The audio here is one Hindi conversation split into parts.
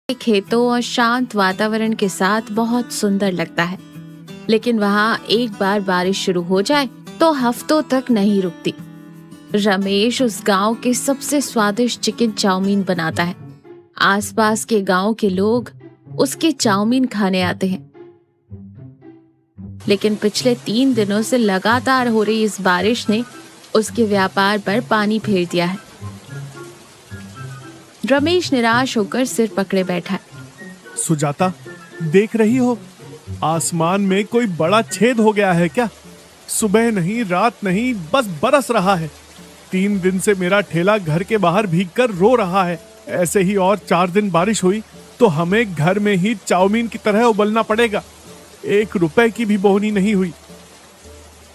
खेतों और शांत वातावरण के साथ बहुत सुंदर लगता है। लेकिन वहाँ एक बार बारिश शुरू हो जाए तो हफ्तों तक नहीं रुकती। रमेश उस गांव के सबसे स्वादिष्ट चिकन चाउमीन बनाता है। आसपास के गांव के लोग उसके चाउमीन खाने आते हैं। लेकिन पिछले 3 दिनों से लगातार हो रही इस बारिश ने उसके व्यापार पर पानी फेर दिया है। रमेश निराश होकर सिर पकड़े बैठा है। सुजाता, देख रही हो आसमान में कोई बड़ा छेद हो गया है क्या? सुबह नहीं रात नहीं, बस बरस रहा है। 3 दिन से मेरा ठेला घर के बाहर भीगकर रो रहा है। ऐसे ही और 4 दिन बारिश हुई तो हमें घर में ही चाउमीन की तरह उबलना पड़ेगा। 1 रुपए की भी बोहनी नहीं हुई।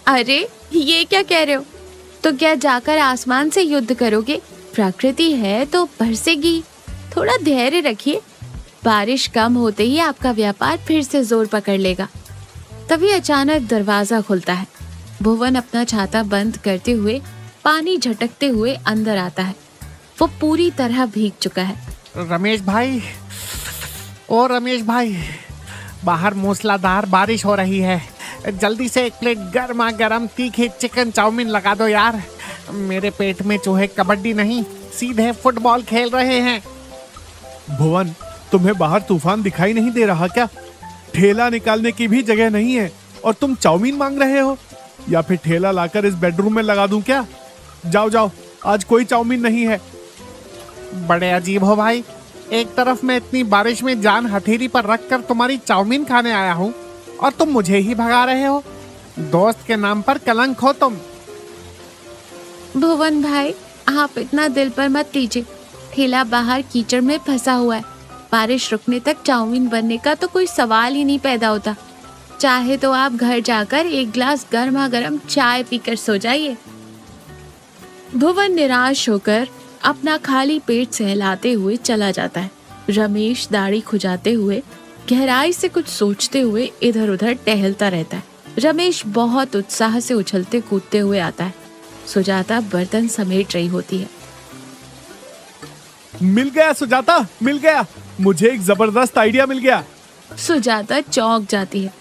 अरे ये क्या कह रहे हो? तो क्या जाकर आसमान से युद्ध करोगे? प्रकृति है तो बरसेगी। थोड़ा धैर्य रखिए। बारिश कम होते ही आपका व्यापार फिर से जोर पकड़ लेगा। तभी अचानक दरवाजा खुलता है। भुवन अपना छाता बंद करते हुए पानी झटकते हुए अंदर आता है। वो पूरी तरह भीग चुका है। रमेश भाई, ओ रमेश भाई, बाहर मूसलाधार बारिश हो रही है। जल्दी से 1 प्लेट गर्मा गर्म तीखी चिकन चाउमीन लगा दो यार। मेरे पेट में चूहे कबड्डी नहीं, सीधे फुटबॉल खेल रहे हैं। भुवन, तुम्हें बाहर तूफान दिखाई नहीं दे रहा क्या? ठेला निकालने की भी जगह नहीं है और तुम चाउमीन मांग रहे हो? या फिर ठेला लाकर इस बेडरूम में लगा दूं क्या? जाओ जाओ, आज कोई चाउमीन नहीं है। बड़े अजीब हो भाई। एक तरफ मैं इतनी बारिश में जान हथेली पर रखकर तुम्हारी चाउमीन खाने आया हूँ और तुम मुझे ही भगा रहे हो। दोस्त के नाम पर कलंक हो तुम। भुवन भाई, आप इतना दिल पर मत लीजिए। ठेला बाहर कीचड़ में फंसा हुआ है। बारिश रुकने तक चाउमीन बनने का तो कोई सवाल ही नहीं पैदा होता। चाहे तो आप घर जाकर 1 गिलास गर्मा गर्म चाय पीकर सो जाइए। भुवन निराश होकर अपना खाली पेट सहलाते हुए चला जाता है। रमेश दाढ़ी खुजाते हुए गहराई से कुछ सोचते हुए इधर उधर टहलता रहता है। रमेश बहुत उत्साह से उछलते कूदते हुए आता है। सुजाता बर्तन समेट रही होती है। मिल गया सुजाता, मिल गया। मुझे एक जबरदस्त आइडिया मिल गया। सुजाता चौंक जाती है।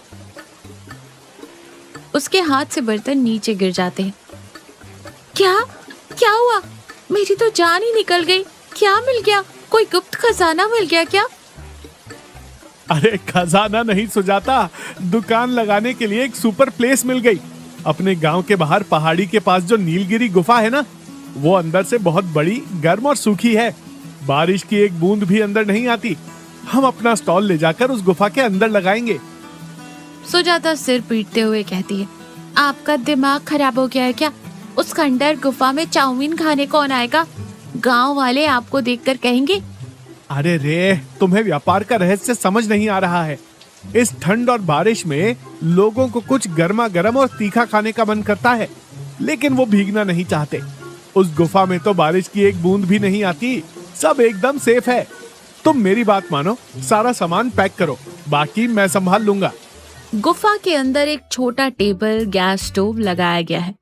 उसके हाथ से बर्तन नीचे गिर जाते हैं। क्या क्या हुआ? मेरी तो जान ही निकल गई। क्या मिल गया? कोई गुप्त खजाना मिल गया क्या? अरे खजाना नहीं सुजाता, दुकान लगाने के लिए एक सुपर प्लेस मिल गई। अपने गांव के बाहर पहाड़ी के पास जो नीलगिरी गुफा है ना, वो अंदर से बहुत बड़ी, गर्म और सूखी है। बारिश की एक बूंद भी अंदर नहीं आती। हम अपना स्टॉल ले जाकर उस गुफा के अंदर लगाएंगे। सुजाता सिर पीटते हुए कहती है, आपका दिमाग खराब हो गया है क्या? उस खंडर गुफा में चाउमीन खाने कौन आएगा? गांव वाले आपको देखकर कहेंगे। अरे रे, तुम्हें व्यापार का रहस्य समझ नहीं आ रहा है। इस ठंड और बारिश में लोगों को कुछ गर्मा गर्म और तीखा खाने का मन करता है, लेकिन वो भीगना नहीं चाहते। उस गुफा में तो बारिश की एक बूंद भी नहीं आती। सब एकदम सेफ है। तुम मेरी बात मानो, सारा सामान पैक करो, बाकी मैं संभाल लूंगा। गुफा के अंदर एक छोटा टेबल, गैस स्टोव लगाया गया है।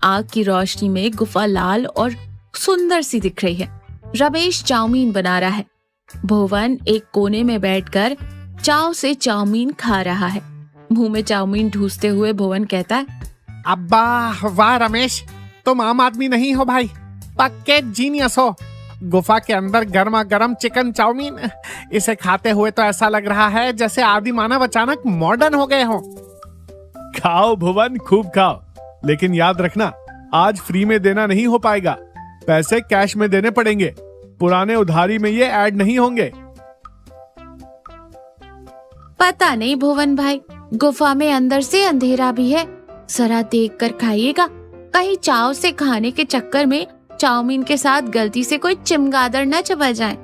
आग की रोशनी में गुफा लाल और सुंदर सी दिख रही है। रमेश चाउमीन बना रहा है। भुवन एक कोने में बैठकर चाव से चाउमीन खा रहा है। मुंह में चाउमीन ठूसते हुए भुवन कहता है, अब्बा वाह रमेश, तुम आम आदमी नहीं हो भाई, पक्के जीनियस हो। गुफा के अंदर गर्मा गर्म चिकन चाउमीन, इसे खाते हुए तो ऐसा लग रहा है जैसे आदि मानव अचानक मॉडर्न हो गए हो। खाओ भुवन, खूब खाओ, लेकिन याद रखना, आज फ्री में देना नहीं हो पाएगा। पैसे कैश में देने पड़ेंगे। पुराने उधारी में ये ऐड नहीं होंगे। पता नहीं भुवन भाई, गुफा में अंदर से अंधेरा भी है। जरा देख कर खाइएगा, कहीं चाव से खाने के चक्कर में चाउमीन के साथ गलती से कोई चिमगादड़ न चबा जाए।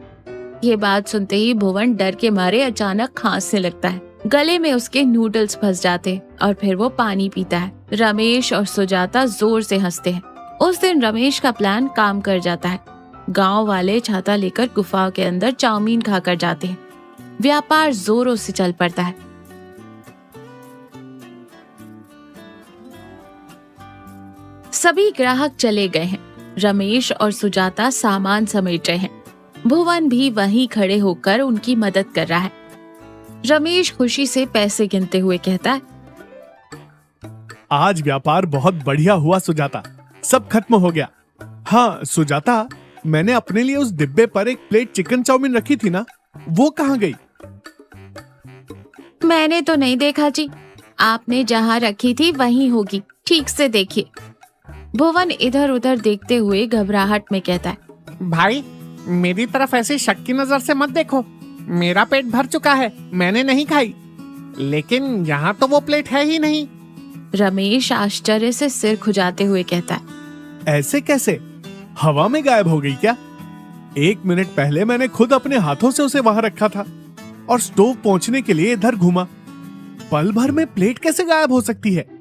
ये बात सुनते ही भुवन डर के मारे अचानक खांसने लगता है। गले में उसके नूडल्स फंस जाते हैं और फिर वो पानी पीता है। रमेश और सुजाता जोर से हंसते हैं। उस दिन रमेश का प्लान काम कर जाता है। गांव वाले छाता लेकर गुफा के अंदर चाउमीन खाकर जाते हैं। व्यापार जोरों से चल पड़ता है। सभी ग्राहक चले गए हैं। रमेश और सुजाता सामान समेट रहे हैं। भुवन भी वहीं खड़े होकर उनकी मदद कर रहा है। रमेश खुशी से पैसे गिनते हुए कहता है, आज व्यापार बहुत बढ़िया हुआ सुजाता, सब खत्म हो गया। हाँ सुजाता, मैंने अपने लिए उस डिब्बे पर एक प्लेट चिकन चाउमीन रखी थी ना, वो कहाँ गई? मैंने तो नहीं देखा जी, आपने जहाँ रखी थी वहीं होगी, ठीक से देखिए। भुवन इधर उधर देखते हुए घबराहट में कहता है, भाई मेरी तरफ ऐसी शक की नजर से मत देखो, मेरा पेट भर चुका है, मैंने नहीं खाई, लेकिन यहाँ तो वो प्लेट है ही नहीं। रमेश आश्चर्य से सिर खुजाते हुए कहता है, ऐसे कैसे? हवा में गायब हो गई क्या? 1 मिनट पहले मैंने खुद अपने हाथों से उसे वहां रखा था और स्टोव पहुंचने के लिए इधर घूमा। पल भर में प्लेट कैसे गायब हो सकती है?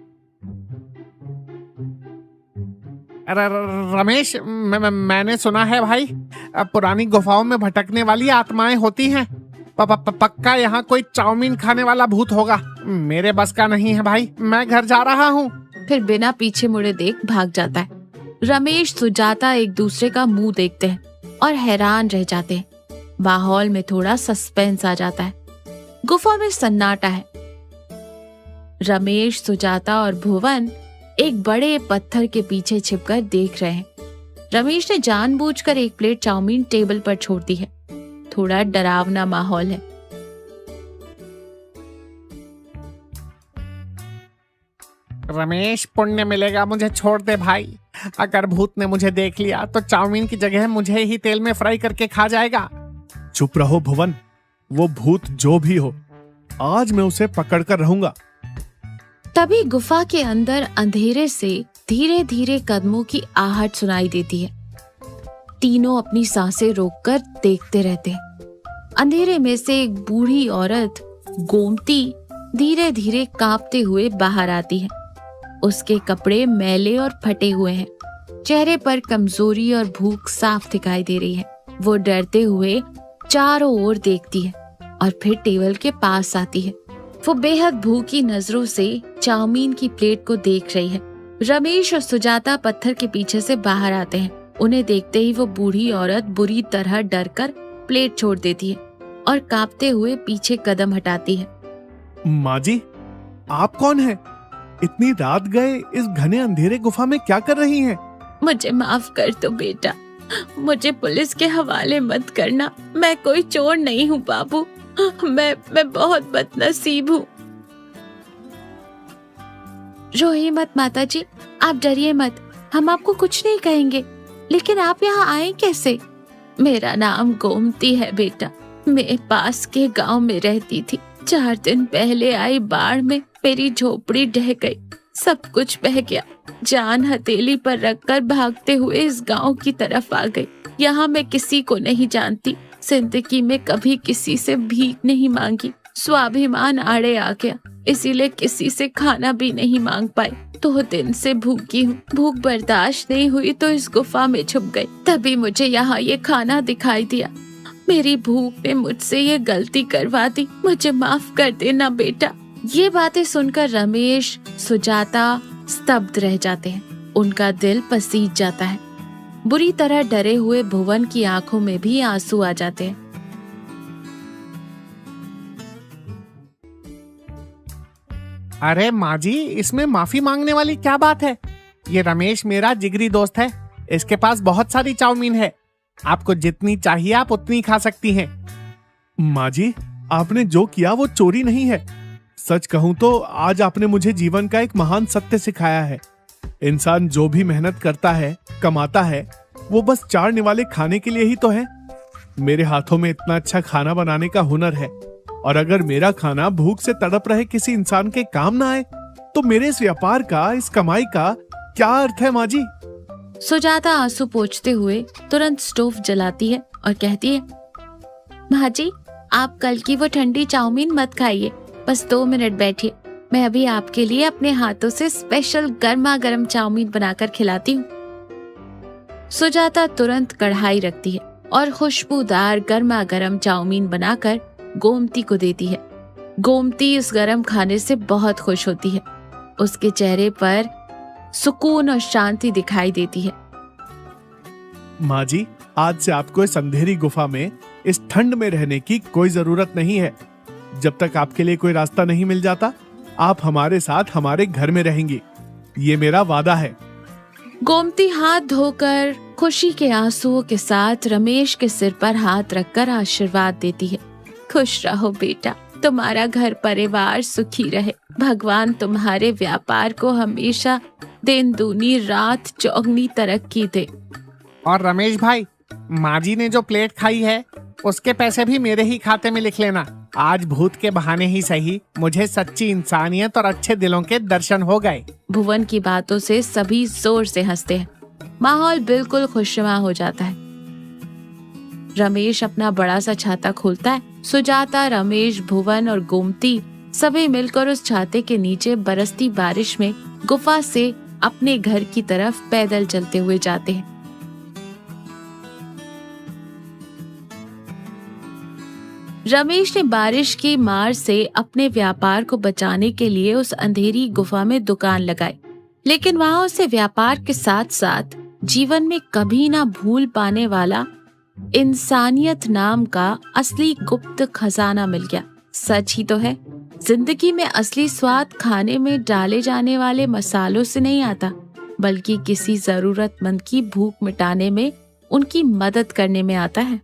रमेश, मैंने सुना है भाई, पुरानी गुफाओं में भटकने वाली आत्माएं होती हैं। पक्का यहाँ कोई चाउमीन खाने वाला भूत होगा। मेरे बस का नहीं है भाई, मैं घर जा रहा हूँ। फिर बिना पीछे मुड़े देख भाग जाता है। रमेश सुजाता एक दूसरे का मुंह देखते हैं और हैरान रह जाते हैं। माहौल में थोड़ा सस्पेंस आ जाता है। गुफा में सन्नाटा है। रमेश, सुजाता और भुवन एक बड़े पत्थर के पीछे छिपकर देख रहे हैं। रमेश ने जानबूझकर एक प्लेट चाउमीन टेबल पर छोड़ दी है। थोड़ा डरावना माहौल है। रमेश, पुण्य मिलेगा, मुझे छोड़ दे भाई। अगर भूत ने मुझे देख लिया तो चाउमीन की जगह मुझे ही तेल में फ्राई करके खा जाएगा। चुप रहो भुवन, वो भूत जो भी हो, आज मैं उसे पकड़ कर रहूंगा। तभी गुफा के अंदर अंधेरे से धीरे धीरे कदमों की आहट सुनाई देती है। तीनों अपनी सांसें रोककर देखते रहते हैं। अंधेरे में से एक बूढ़ी औरत गोमती धीरे धीरे कांपते हुए बाहर आती है। उसके कपड़े मैले और फटे हुए हैं। चेहरे पर कमजोरी और भूख साफ दिखाई दे रही है। वो डरते हुए चारों ओर देखती है और फिर टेबल के पास आती है। वो बेहद भूखी नजरों से चाउमीन की प्लेट को देख रही है। रमेश और सुजाता पत्थर के पीछे से बाहर आते हैं। उन्हें देखते ही वो बूढ़ी औरत बुरी तरह डरकर प्लेट छोड़ देती है और कांपते हुए पीछे कदम हटाती है। माँ जी, आप कौन हैं? इतनी रात गए इस घने अंधेरे गुफा में क्या कर रही हैं? मुझे माफ कर दो बेटा, मुझे पुलिस के हवाले मत करना। मैं कोई चोर नहीं हूँ बाबू, मैं बहुत बदनसीब हूँ। रोइए मत माता जी, आप डरिए मत, हम आपको कुछ नहीं कहेंगे। लेकिन आप यहाँ आए कैसे? मेरा नाम गोमती है बेटा, मैं पास के गांव में रहती थी। 4 दिन पहले आई बाढ़ में मेरी झोपड़ी ढह गई, सब कुछ बह गया। जान हथेली पर रखकर भागते हुए इस गांव की तरफ आ गई। यहाँ मैं किसी को नहीं जानती, जिंदगी में कभी किसी से भीख नहीं मांगी। स्वाभिमान आड़े आ गया, इसीलिए किसी से खाना भी नहीं मांग पाई। 2 दिन से भूखी हूँ। भूख बर्दाश्त नहीं हुई तो इस गुफा में छुप गई। तभी मुझे यहाँ ये खाना दिखाई दिया। मेरी भूख ने मुझसे ये गलती करवा दी, मुझे माफ कर देना बेटा। ये बातें सुनकर रमेश, सुजाता स्तब्ध रह जाते हैं। उनका दिल पसीज जाता है। बुरी तरह डरे हुए भुवन की आंखों में भी आंसू आ जाते हैं। अरे माँ जी, इसमें माफी मांगने वाली क्या बात है? ये रमेश मेरा जिगरी दोस्त है, इसके पास बहुत सारी चाउमीन है। आपको जितनी चाहिए आप उतनी खा सकती हैं। माँ जी, आपने जो किया वो चोरी नहीं है। सच कहूं तो आज आपने मुझे जीवन का एक महान सत्य सिखाया है। इंसान जो भी मेहनत करता है, कमाता है, वो बस 4 निवाले खाने के लिए ही तो है। मेरे हाथों में इतना अच्छा खाना बनाने का हुनर है, और अगर मेरा खाना भूख से तड़प रहे किसी इंसान के काम ना आए तो मेरे इस व्यापार का, इस कमाई का क्या अर्थ है माँ जी? सुजाता आंसू पोंछते हुए तुरंत स्टोव जलाती है और कहती है, माँ जी, आप कल की वो ठंडी चाउमीन मत खाइए, बस 2 मिनट बैठिए। मैं अभी आपके लिए अपने हाथों से स्पेशल गर्मा गर्म चाउमीन बनाकर खिलाती हूँ। सुजाता तुरंत कढ़ाई रखती है और खुशबूदार गर्मा गर्म चाउमीन बनाकर गोमती को देती है। गोमती इस गर्म खाने से बहुत खुश होती है। उसके चेहरे पर सुकून और शांति दिखाई देती है। माँ जी, आज से आपको इस अंधेरी गुफा में, इस ठंड में रहने की कोई जरूरत नहीं है। जब तक आपके लिए कोई रास्ता नहीं मिल जाता, आप हमारे साथ हमारे घर में रहेंगी। ये मेरा वादा है। गोमती हाथ धोकर खुशी के आंसुओं के साथ रमेश के सिर पर हाथ रखकर आशीर्वाद देती है। खुश रहो बेटा, तुम्हारा घर परिवार सुखी रहे। भगवान तुम्हारे व्यापार को हमेशा दिन दूनी रात चौगनी तरक्की दे। और रमेश भाई, माँ जी ने जो प्लेट खाई है उसके पैसे भी मेरे ही खाते में लिख लेना। आज भूत के बहाने ही सही, मुझे सच्ची इंसानियत और अच्छे दिलों के दर्शन हो गए। भुवन की बातों से सभी जोर से हंसते हैं। माहौल बिल्कुल खुशनुमा हो जाता है। रमेश अपना बड़ा सा छाता खोलता है। सुजाता, रमेश, भुवन और गोमती सभी मिलकर उस छाते के नीचे बरसती बारिश में गुफा से अपने घर की तरफ पैदल चलते हुए जाते हैं। रमेश ने बारिश की मार से अपने व्यापार को बचाने के लिए उस अंधेरी गुफा में दुकान लगाई, लेकिन वहां उसे व्यापार के साथ साथ जीवन में कभी ना भूल पाने वाला इंसानियत नाम का असली गुप्त खजाना मिल गया। सच ही तो है, जिंदगी में असली स्वाद खाने में डाले जाने वाले मसालों से नहीं आता, बल्कि किसी जरूरतमंद की भूख मिटाने में उनकी मदद करने में आता है।